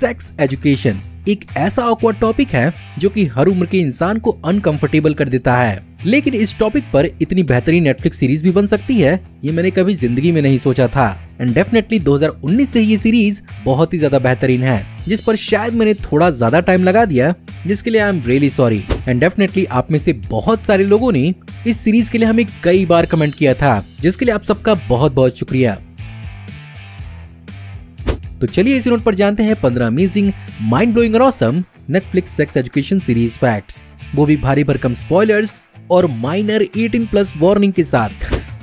Sex education एक ऐसा awkward topic है जो कि हर उम्र के इंसान को अनकंफर्टेबल कर देता है, लेकिन इस टॉपिक पर इतनी बेहतरीन नेटफ्लिक्स सीरीज भी बन सकती है ये मैंने कभी जिंदगी में नहीं सोचा था। एंड डेफिनेटली 2019 से ये सीरीज बहुत ही ज्यादा बेहतरीन है, जिस पर शायद मैंने थोड़ा ज्यादा टाइम लगा दिया, जिसके लिए I am really sorry. And definitely आप में से बहुत सारे लोगों ने इस सीरीज के लिए हमें कई बार कमेंट किया था, जिसके लिए आप सबका बहुत बहुत शुक्रिया। तो चलिए इसी नोट पर जानते हैं 15 अमेजिंग, माइंड ब्लोइंग और awesome Netflix sex education series facts, वो भी भारी भरकम स्पॉयलर्स और माइनर 18+ वार्निंग के साथ,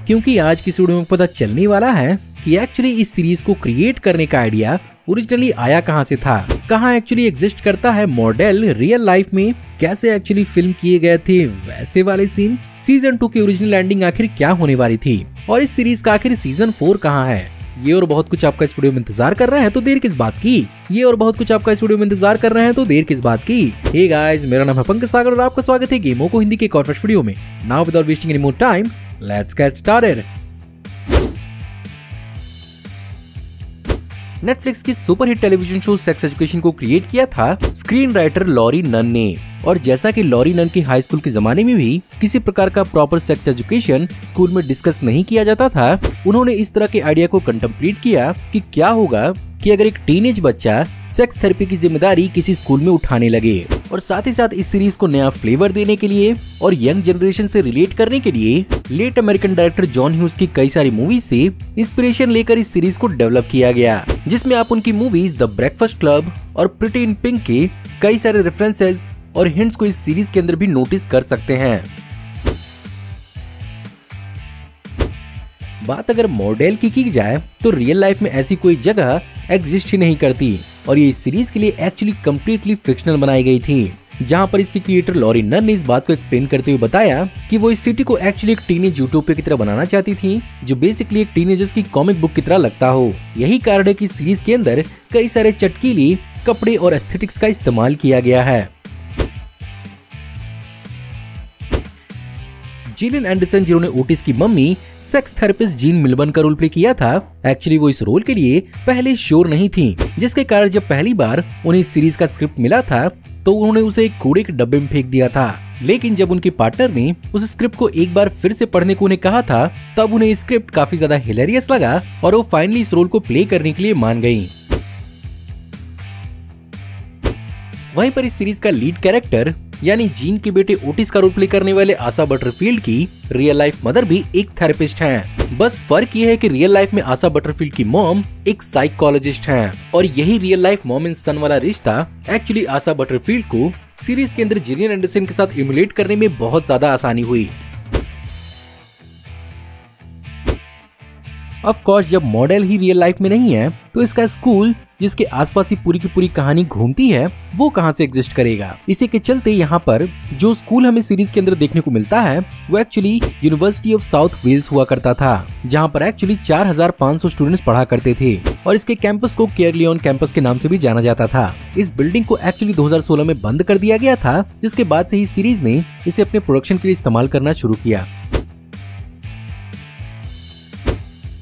क्योंकि आज की वीडियो में पता चलने वाला है कि एक्चुअली इस सीरीज को क्रिएट करने का आइडिया ओरिजिनली आया कहां से था, कहां एक्चुअली एग्जिस्ट करता है मॉडल रियल लाइफ में, कैसे एक्चुअली फिल्म किए गए थे वैसे वाले सीन, सीजन 2 की ओरिजिनल एंडिंग आखिर क्या होने वाली थी, और इस सीरीज का आखिर सीजन 4 कहां है। ये और बहुत कुछ आपका इस वीडियो में इंतजार कर रहे हैं तो देर किस बात की। हे गाइस, मेरा नाम है पंकज सागर और आपका स्वागत है गेमों को हिंदी के एक और फ्रेश वीडियो में। Now without wasting any more time, let's get started. Netflix की superhit television show sex education को क्रिएट किया था स्क्रीन राइटर लॉरी नन ने, और जैसा कि लॉरी नन की हाई स्कूल के जमाने में भी किसी प्रकार का प्रॉपर सेक्स एजुकेशन स्कूल में डिस्कस नहीं किया जाता था, उन्होंने इस तरह के आइडिया को कंटेम्पलेट किया कि क्या होगा कि अगर एक टीनेज बच्चा सेक्स थेरेपी की जिम्मेदारी किसी स्कूल में उठाने लगे। और साथ ही साथ इस सीरीज को नया फ्लेवर देने के लिए और यंग जनरेशन से रिलेट करने के लिए late American director John Hughes की कई सारी मूवीज से इंस्पिरेशन लेकर इस सीरीज को डेवलप किया गया, जिसमें आप उनकी मूवीज द ब्रेकफास्ट क्लब और प्रिटी इन पिंक के कई सारे रेफरेंसेस और हिंट्स को इस सीरीज के अंदर भी नोटिस कर सकते हैं। बात अगर मॉडल की जाए तो रियल लाइफ में ऐसी कोई जगह एग्जिस्ट ही नहीं करती, और ये इस सीरीज के लिए एक्चुअली कम्प्लीटली फिक्शनल बनाई गई थी, जहां पर इसके क्रिएटर लॉरी नन ने इस बात को एक्सप्लेन करते हुए बताया कि वो इस सिटी को एक्चुअली एक टीनेज यूटोपिया की तरह बनाना चाहती थी, जो बेसिकली एक टीनेजर्स की कॉमिक बुक की तरह लगता हो। यही कारण है कि सीरीज के अंदर कई सारे चटकीली कपड़े और एस्थेटिक्स का इस्तेमाल किया गया है। जिलियन एंडरसन, जिन्होंने ओटिस की मम्मी सेक्स थेरेपिस्ट जीन मिल्बर्न का रोल प्ले किया था, एक्चुअली वो इस रोल के लिए पहले श्योर नहीं थी, जिसके कारण जब पहली बार उन्हें इस सीरीज का स्क्रिप्ट मिला था तो उन्होंने उसे एक कूड़े के डब्बे में फेंक दिया था। लेकिन जब उनके पार्टनर ने उस स्क्रिप्ट को एक बार फिर से पढ़ने को उन्हें कहा था, तब उन्हें स्क्रिप्ट काफी ज्यादा हिलेरियस लगा और वो फाइनली इस रोल को प्ले करने के लिए मान गयी। वहीं पर इस सीरीज का लीड कैरेक्टर यानी जीन के बेटे ओटिस का रोल प्ले करने वाले आशा बटरफील्ड की रियल लाइफ मदर भी एक थेरेपिस्ट हैं। बस फर्क ये है कि रियल लाइफ में आशा बटरफील्ड की मॉम एक साइकोलॉजिस्ट हैं, और यही रियल लाइफ मॉम एंड सन वाला रिश्ता एक्चुअली आशा बटरफील्ड को सीरीज के अंदर जिलियन एंडरसन के साथ इमुलेट करने में बहुत ज्यादा आसानी हुई। ऑफ कोर्स जब मॉडल ही रियल लाइफ में नहीं है तो इसका स्कूल जिसके आसपास ही पूरी की पूरी कहानी घूमती है वो कहां से एग्जिस्ट करेगा। इसी के चलते यहाँ पर जो स्कूल हमें सीरीज के अंदर देखने को मिलता है वो actually university of South Wales हुआ करता था, जहाँ पर एक्चुअली 4500 स्टूडेंट्स पढ़ा करते थे, और इसके कैंपस को केयरलियन कैंपस के नाम से भी जाना जाता था। इस बिल्डिंग को एक्चुअली 2016 में बंद कर दिया गया था, जिसके बाद से ही सीरीज ने इसे अपने प्रोडक्शन के लिए इस्तेमाल करना शुरू किया।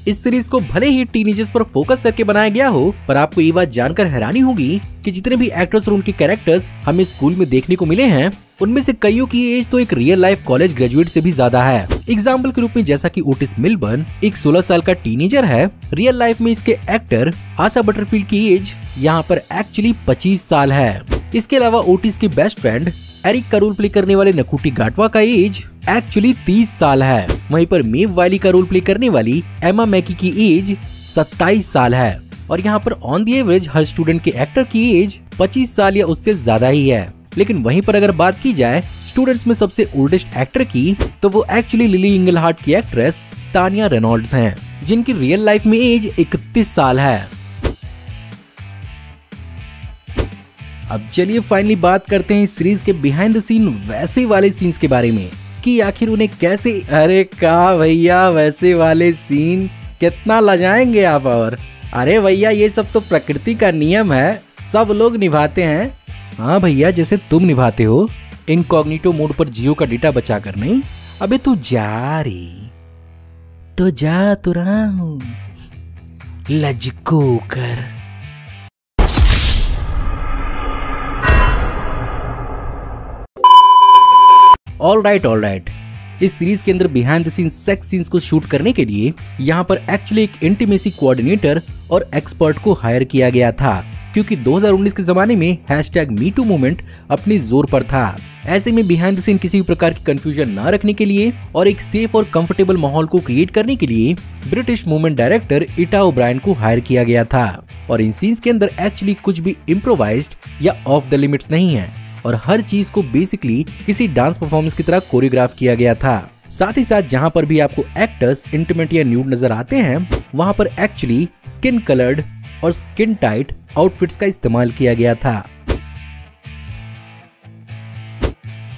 इस सीरीज को भले ही टीनेजर्स पर फोकस करके बनाया गया हो, पर आपको ये बात जानकर हैरानी होगी कि जितने भी एक्टर्स और उनके कैरेक्टर्स हमें स्कूल में देखने को मिले हैं, उनमें से कईयों की एज तो एक रियल लाइफ कॉलेज ग्रेजुएट से भी ज्यादा है। एग्जाम्पल के रूप में जैसा कि ओटिस मिल्बर्न एक 16 साल का टीनेजर है, रियल लाइफ में इसके एक्टर आशा बटरफील्ड की एज यहाँ पर एक्चुअली 25 साल है। इसके अलावा ओटिस की बेस्ट फ्रेंड एरिक का रोल प्ले करने वाले नकुटी गाटवा का एज एक्चुअली 30 साल है। वहीं पर मेव वाइली का रोल प्ले करने वाली एमा मैकी की एज 27 साल है, और यहाँ पर on the average her student के एक्टर की एज 25 साल या उससे ज्यादा ही है। लेकिन वहीं पर अगर बात की जाए स्टूडेंट्स में सबसे ओल्डेस्ट एक्टर की, तो वो एक्चुअली लिली इंगलहार्ट की एक्ट्रेस तानिया रेनॉल्ड्स हैं, जिनकी रियल लाइफ में एज 31 साल है। अब चलिए फाइनली बात करते हैं इस सीरीज के बिहाइंड द सीन वैसे वाले सीन्स के बारे में, कि आखिर उन्हें कैसे। अरे का भैया, वैसे वाले सीन कितना लजाएंगे आप। और अरे भैया, ये सब तो प्रकृति का नियम है, सब लोग निभाते हैं। हाँ भैया, जैसे तुम निभाते हो इनकॉग्निटो मोड पर जियो का डेटा बचा कर। नहीं, अबे तू जा रे, तो जा तो रहा हूं, लजको कर। All right. इस सीरीज के अंदर behind the scene sex scenes को शूट करने के लिए यहाँ पर एक्चुअली एक इंटीमेसी कोऑर्डिनेटर और एक्सपर्ट को हायर किया गया था, क्योंकि 2019 के जमाने में #MeToo मूवमेंट अपनी जोर पर था। ऐसे में बिहाइंड द सीन किसी भी प्रकार की कंफ्यूजन न रखने के लिए और एक सेफ और कंफर्टेबल माहौल को क्रिएट करने के लिए ब्रिटिश मूवमेंट डायरेक्टर इटा ओब्रायन को हायर किया गया था। और इन सीन्स के अंदर एक्चुअली कुछ भी इम्प्रोवाइज्ड या ऑफ द लिमिट्स नहीं है और हर चीज को बेसिकली किसी डांस परफॉर्मेंस की तरह कोरियोग्राफ किया गया था। साथ ही साथ जहाँ पर भी आपको एक्टर्स इंटीमेट या न्यूड नजर आते हैं, वहाँ पर एक्चुअली स्किन कलर्ड और स्किन टाइट आउटफिट्स का इस्तेमाल किया गया था।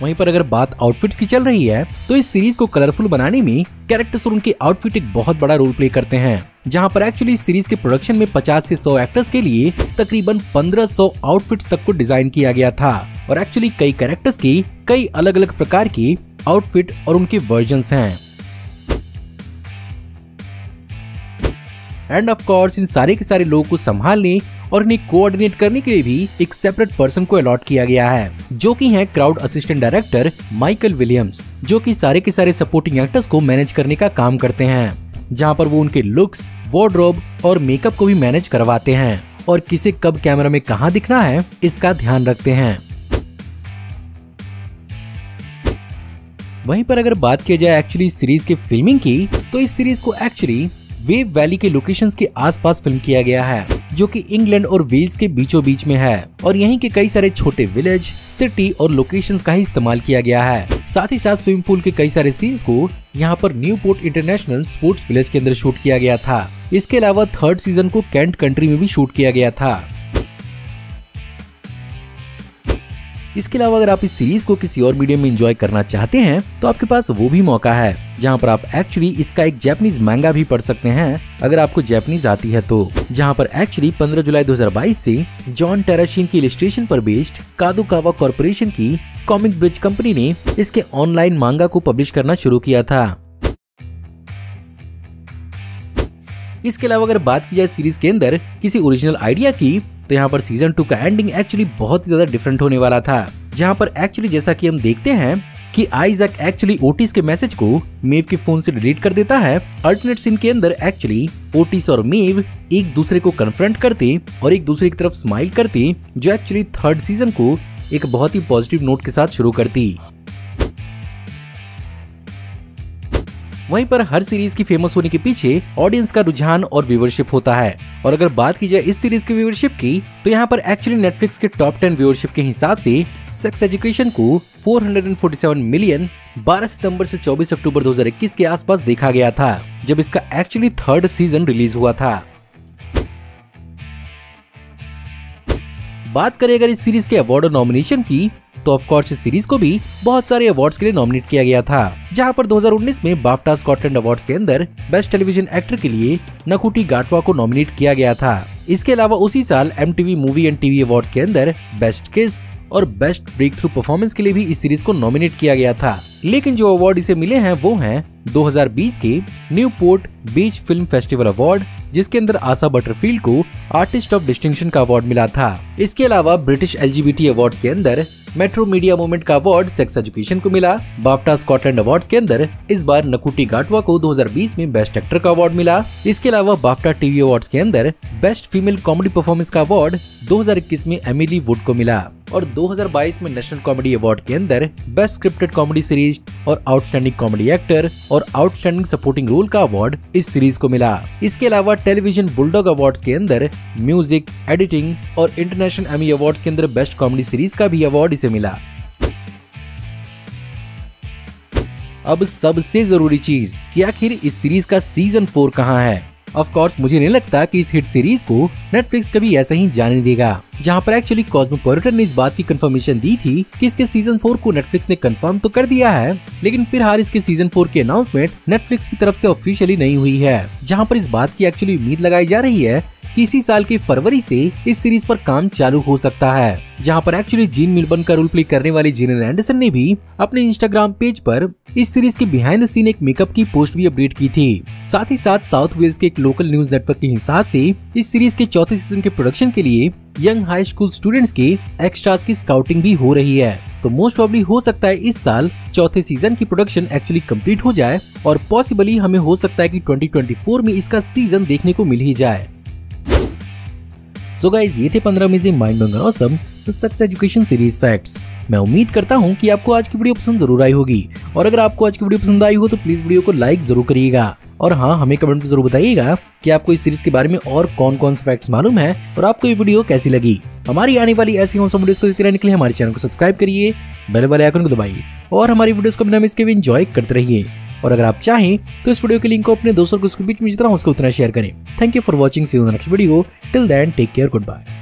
वहीं पर अगर बात आउटफिट्स की चल रही है तो इस सीरीज को कलरफुल बनाने में कैरेक्टर्स और उनके आउटफिट एक बहुत बड़ा रोल प्ले करते हैं, जहां पर एक्चुअली इस सीरीज के प्रोडक्शन में 50 से 100 एक्टर्स के लिए तकरीबन 1500 आउटफिट्स तक को डिजाइन किया गया था। और एक्चुअली कई कैरेक्टर्स की कई अलग अलग प्रकार की आउटफिट और उनके वर्जन्स हैं। एंड ऑफ कोर्स इन सारे के सारे लोगों को संभालने और इन्हें कोऑर्डिनेट करने के लिए भी एक सेपरेट पर्सन को अलॉट किया गया है, जो कि है crowd assistant director Michael Williams, जो कि सारे के सारे सपोर्टिंग एक्टर्स को मैनेज करने का काम करते हैं, जहां पर वो उनके लुक्स, वार्डरोब और मेकअप को भी मैनेज करवाते हैं और किसे कब कैमरा में कहां दिखना है इसका ध्यान रखते हैं। वहीं पर अगर बात किया जाए एक्चुअली सीरीज के फिल्मिंग की, तो इस सीरीज को एक्चुअली वेव वैली के लोकेशंस के आसपास फिल्म किया गया है, जो कि इंग्लैंड और वेल्स के बीचों बीच में है। और यहीं के कई सारे छोटे विलेज, सिटी और लोकेशंस का ही इस्तेमाल किया गया है। साथ ही साथ स्विमिंग पूल के कई सारे सीन्स को यहाँ पर न्यूपोर्ट इंटरनेशनल स्पोर्ट्स विलेज के अंदर शूट किया गया था। इसके अलावा 3rd सीजन को कैंट कंट्री में भी शूट किया गया था। इसके अलावा अगर आप इस सीरीज को किसी और मीडियम में एंजॉय करना चाहते हैं तो आपके पास वो भी मौका है, जहां पर आप एक्चुअली इसका एक जापानीज मैंगा भी पढ़ सकते हैं अगर आपको जापानीज आती है तो। जहां पर एक्चुअली 15 जुलाई 2022 से जॉन टेराशीन की इलस्ट्रेशन पर बेस्ड कादोकावा कॉर्पोरेशन की कॉमिक ब्रिज कंपनी ने इसके ऑनलाइन मांगा को पब्लिश करना शुरू किया था। इसके अलावा अगर बात की जाए सीरीज के अंदर किसी ओरिजिनल आइडिया की, तो यहाँ पर सीजन 2 का एंडिंग एक्चुअली बहुत ही ज्यादा डिफरेंट होने वाला था, जहाँ पर एक्चुअली जैसा कि हम देखते हैं कि आइजैक एक्चुअली ओटिस के मैसेज को मेव के फोन से डिलीट कर देता है। अल्टरनेट सीन के अंदर एक्चुअली ओटिस और मेव एक दूसरे को कन्फ्रंट करते और एक दूसरे की तरफ स्माइल करते, जो एक्चुअली 3rd सीजन को एक बहुत ही पॉजिटिव नोट के साथ शुरू करती। वहीं पर हर सीरीज की फेमस होने के पीछे ऑडियंस का रुझान और व्यूअरशिप होता है। और अगर बात की जाए इस सीरीज के व्यूअरशिप की, तो यहाँ पर एक्चुअली नेटफ्लिक्स के टॉप 10 व्यूअरशिप के हिसाब से सेक्स एजुकेशन को 447 मिलियन 12 सितंबर से 24 अक्टूबर 2021 के आसपास देखा गया था, जब इसका एक्चुअली 3rd सीजन रिलीज हुआ था। बात करें अगर इस सीरीज के अवार्ड और नॉमिनेशन की, तो ऑफ कोर्स इस सीरीज को भी बहुत सारे अवार्ड्स के लिए नॉमिनेट किया गया था, जहां पर 2019 में बाफ्टा स्कॉटलैंड अवार्ड्स के अंदर बेस्ट टेलीविजन एक्टर के लिए नकुटी गाटवा को नॉमिनेट किया गया था। इसके अलावा उसी साल MTV movie and TV awards के अंदर बेस्ट किस और बेस्ट ब्रेक थ्रू परफॉर्मेंस के लिए भी इस सीरीज को नॉमिनेट किया गया था। लेकिन जो अवार्ड इसे मिले हैं वो हैं 2020 के न्यूपोर्ट बीच फिल्म फेस्टिवल अवार्ड, जिसके अंदर आशा बटरफील्ड को आर्टिस्ट ऑफ डिस्टिंक्शन का अवार्ड मिला था। इसके अलावा ब्रिटिश LGBT अवार्ड्स के अंदर मेट्रो मीडिया मूवमेंट का अवार्ड सेक्स एजुकेशन को मिला। बाफ्टा स्कॉटलैंड अवार्ड्स के अंदर इस बार नकुटी गाटवा को 2020 में बेस्ट एक्टर का अवार्ड मिला। इसके अलावा बाफ्टा टीवी अवार्ड्स के अंदर बेस्ट फीमेल कॉमेडी परफॉर्मेंस का अवार्ड 2021 में एमिली वुड को मिला। और 2022 में नेशनल कॉमेडी अवार्ड के अंदर बेस्ट स्क्रिप्टेड कॉमेडी सीरीज और आउटस्टैंडिंग कॉमेडी एक्टर और आउटस्टैंडिंग सपोर्टिंग रोल का अवार्ड इस सीरीज को मिला। इसके अलावा टेलीविजन बुलडॉग अवार्ड्स के अंदर म्यूजिक, एडिटिंग और इंटरनेशनल एमी अवार्ड्स के अंदर बेस्ट कॉमेडी सीरीज का भी अवार्ड इसे मिला। अब सबसे जरूरी चीज कि आखिर इस सीरीज का सीजन 4 कहाँ है। ऑफ कोर्स मुझे नहीं लगता कि इस हिट सीरीज को नेटफ्लिक्स कभी ऐसा ही जाने देगा, जहां पर एक्चुअली कॉस्मोपॉलिटन ने इस बात की कंफर्मेशन दी थी कि इसके सीजन 4 को नेटफ्लिक्स ने कंफर्म तो कर दिया है, लेकिन फिलहाल इसके सीजन 4 की अनाउंसमेंट नेटफ्लिक्स की तरफ से ऑफिशियली नहीं हुई है। जहां पर इस बात की एक्चुअली उम्मीद लगाई जा रही है कि इसी साल की फरवरी से इस सीरीज पर काम चालू हो सकता है। जहां पर एक्चुअली जीन मिल्बर्न का रोल प्ले करने वाली जेनिफर एंडरसन ने भी अपने इंस्टाग्राम पेज पर इस सीरीज के बिहाइंड द सीन एक मेकअप की पोस्ट भी अपडेट की थी। साथ ही साथ साउथ वेल्स के एक लोकल न्यूज नेटवर्क के हिसाब से इस सीरीज के 4थे सीजन के प्रोडक्शन के लिए यंग हाई स्कूल स्टूडेंट्स के एक्स्ट्रास की स्काउटिंग भी हो रही है। तो मोस्ट प्रॉब्ली हो सकता है इस साल चौथे सीजन की प्रोडक्शन एक्चुअली कंप्लीट हो जाए और पॉसिबली हमें हो सकता है कि 2024 में इसका सीजन देखने को मिल ही जाए। सो गाइस, ये थे 15 amazing mind blowing awesome success education series facts. मैं उम्मीद करता हूँ कि आपको आज की वीडियो पसंद जरूर आई होगी, और अगर आपको आज की वीडियो पसंद आई हो तो प्लीज वीडियो को लाइक जरूर करिएगा। और हाँ, हमें कमेंट में जरूर बताइएगा कि आपको इस सीरीज के बारे में और कौन कौन से फैक्ट्स मालूम है और आपको ये वीडियो कैसी लगी। हमारी आने वाली ऐसी ऑसम वीडियोस को देखते रहने के लिए हमारे चैनल को सब्सक्राइब करिए, बेल वाले आइकन को दबाइए और हमारी वीडियोस को बिना मिस किए एंजॉय करते रहिए। और अगर आप चाहें तो इस वीडियो के लिंक को अपने दोस्तों को इसके बीच में जितना हो सके उतना शेयर करें। Thank you for watching, see you in the next video. Till then take care, good bye.